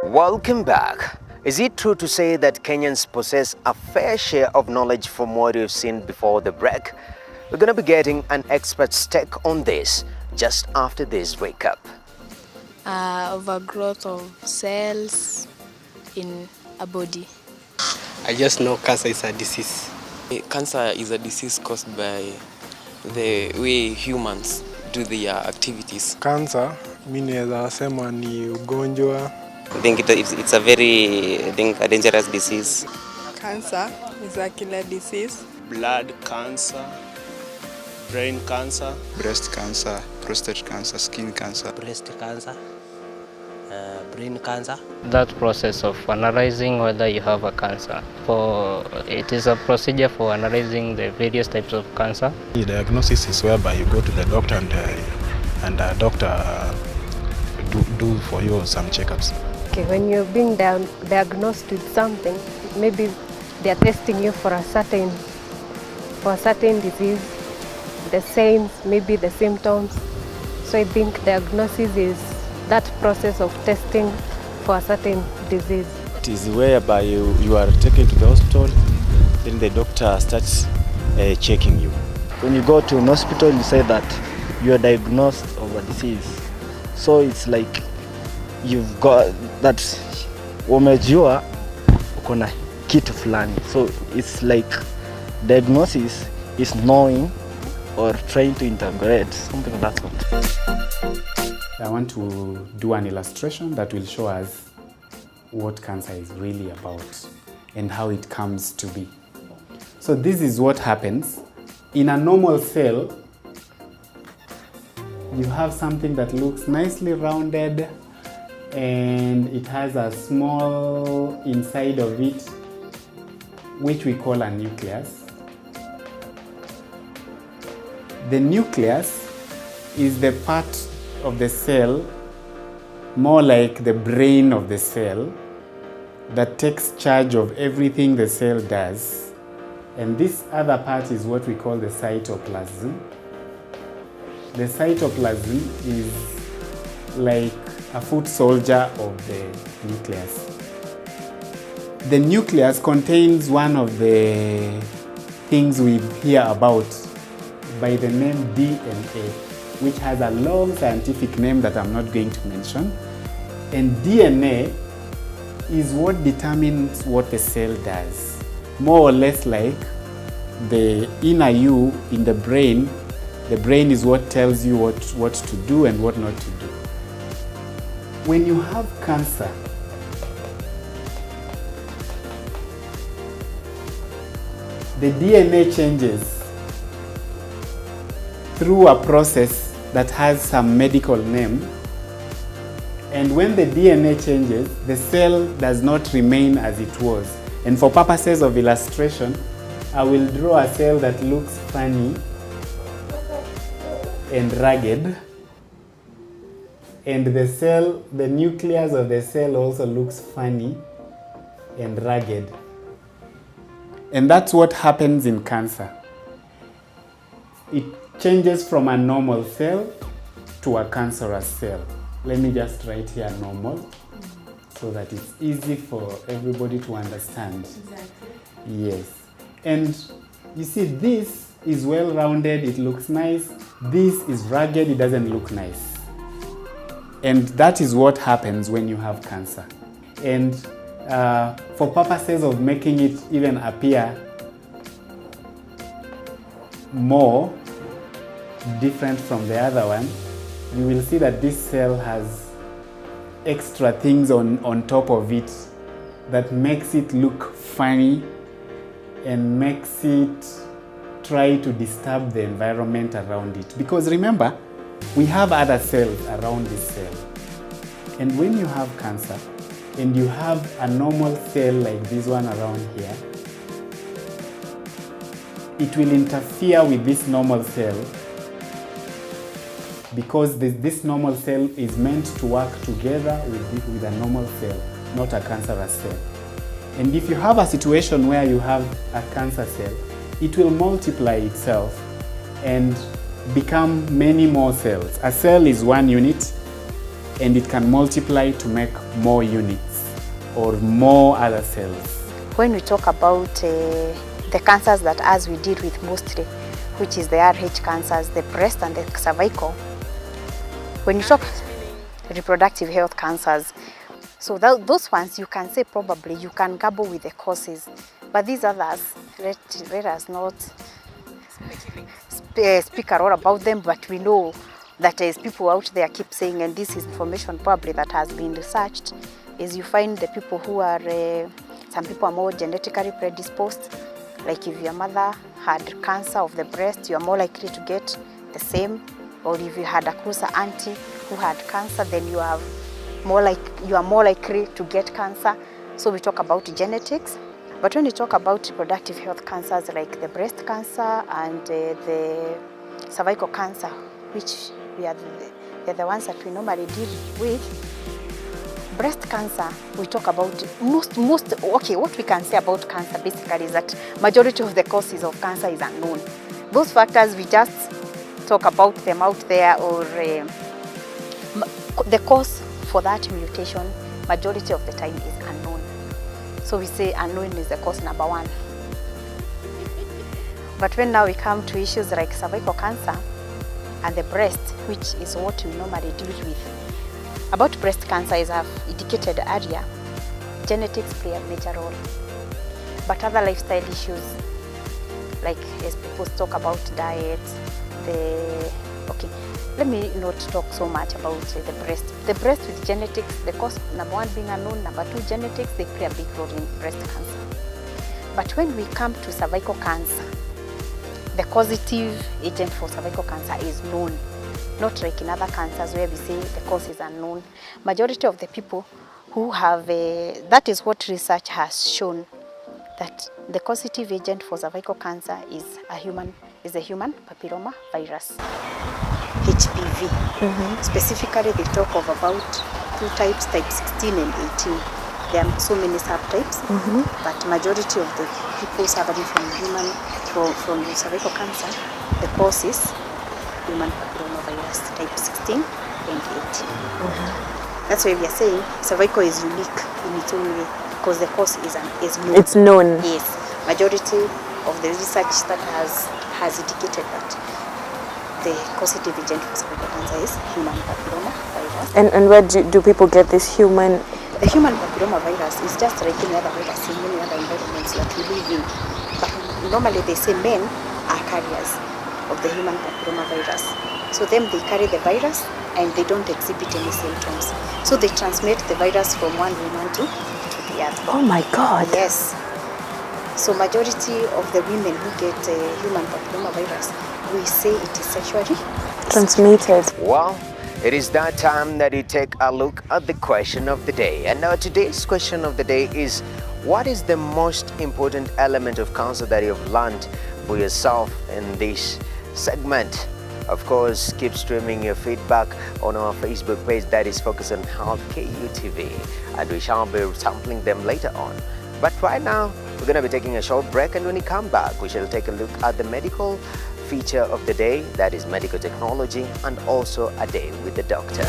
Welcome back. Is it true to say that Kenyans possess a fair share of knowledge from what you've seen before the break? We're going to be getting an expert's take on this just after this recap. Overgrowth of cells in a body. I just know cancer is a disease. Cancer is a disease caused by the way humans do their activities. Cancer, mimi naweza sema ni ugonjwa. I think it's a very a dangerous disease. Cancer is a killer disease. Blood cancer, brain cancer, breast cancer, prostate cancer, skin cancer, breast cancer, brain cancer. That process of analyzing whether you have a cancer, it is a procedure for analyzing the various types of cancer. The diagnosis is whereby you go to the doctor and the doctor do for you some checkups. Okay, when you're being diagnosed with something, maybe they're testing you for a certain disease, the signs, maybe the symptoms. So I think diagnosis is that process of testing for a certain disease. It is whereby you are taken to the hospital, then the doctor starts checking you. When you go to an hospital, you say that you are diagnosed of a disease. So it's like you've got that umejua uko na kitu fulani. So it's like diagnosis is knowing or trying to integrate something of that sort. I want to do an illustration that will show us what cancer is really about and how it comes to be. So this is what happens. In a normal cell, you have something that looks nicely rounded and it has a small inside of it which we call a nucleus. The nucleus is the part of the cell, more like the brain of the cell, that takes charge of everything the cell does. And this other part is what we call the cytoplasm. The cytoplasm is like a foot soldier of the nucleus. The nucleus contains one of the things we hear about by the name DNA, which has a long scientific name that I'm not going to mention. And DNA is what determines what the cell does. More or less like the inner you in the brain. The brain is what tells you what to do and what not to do. When you have cancer, the DNA changes through a process that has some medical name. And when the DNA changes, the cell does not remain as it was. And for purposes of illustration, I will draw a cell that looks funny and ragged. And the nucleus of the cell also looks funny and ragged. And that's what happens in cancer. It changes from a normal cell to a cancerous cell. Let me just write here normal so that it's easy for everybody to understand. Exactly. Yes. And you see, this is well-rounded, it looks nice. This is ragged, it doesn't look nice. And that is what happens when you have cancer. And for purposes of making it even appear more different from the other one, you will see that this cell has extra things on top of it that makes it look funny and makes it try to disturb the environment around it. Because remember, we have other cells around this cell. And when you have cancer and you have a normal cell like this one around here, it will interfere with this normal cell because this normal cell is meant to work together with a normal cell, not a cancerous cell. And if you have a situation where you have a cancer cell, it will multiply itself and become many more cells. A cell is one unit and it can multiply to make more units or more other cells. When we talk about the cancers that as we deal with mostly, which is the RH cancers, the breast and the cervical, when you talk reproductive health cancers, so those ones you can say probably you can gamble with the causes, but these others, let us not speak a lot about them, but we know that as people out there keep saying, and this is information probably that has been researched, is you find the people who are, some people are more genetically predisposed, like if your mother had cancer of the breast, you are more likely to get the same, or if you had a closer auntie who had cancer, then you are more likely to get cancer. So we talk about genetics. But when we talk about reproductive health cancers like the breast cancer and the cervical cancer, which they're the ones that we normally deal with, breast cancer, we talk about okay, what we can say about cancer basically is that majority of the causes of cancer is unknown. Those factors, we just talk about them out there, or the cause for that mutation, majority of the time is unknown. So we say unknown is the cause number one. But when now we come to issues like cervical cancer and the breast, which is what we normally deal with. About breast cancer, as I've indicated earlier, genetics play a major role. But other lifestyle issues, like as people talk about diet, okay, let me not talk so much about the breast. The breast with genetics, the cause number one being unknown, number two genetics, they play a big role in breast cancer. But when we come to cervical cancer, the causative agent for cervical cancer is known. Not like in other cancers where we say the cause is unknown. Majority of the people who have, that is what research has shown, that the causative agent for cervical cancer is the human papilloma virus, HPV. Specifically, they talk of about two types, type 16 and 18. There are so many subtypes, but majority of the people suffering from cervical cancer, the cause is human papilloma virus, type 16 and 18. That's why we are saying cervical is unique in its own way, because the cause is known. It's known. Yes. Majority of the research that has indicated that the causative agent for cervical cancer is human papilloma virus. And where do people get this human? The human papilloma virus is just like any other virus in many other environments that we live in. But normally they say men are carriers of the human papilloma virus. So them, they carry the virus and they don't exhibit any symptoms. So they transmit the virus from one woman to the other. Oh my God. Yes. So majority of the women who get human papilloma virus, we say it is sexually transmitted. Well, it is that time that you take a look at the question of the day. And now today's question of the day is, what is the most important element of cancer that you've learned for yourself in this segment? Of course, keep streaming your feedback on our Facebook page that is focused on Health KUTV, and we shall be sampling them later on. But right now, we're going to be taking a short break, and when we come back, we shall take a look at the medical feature of the day, that is medical technology, and also a day with the doctor.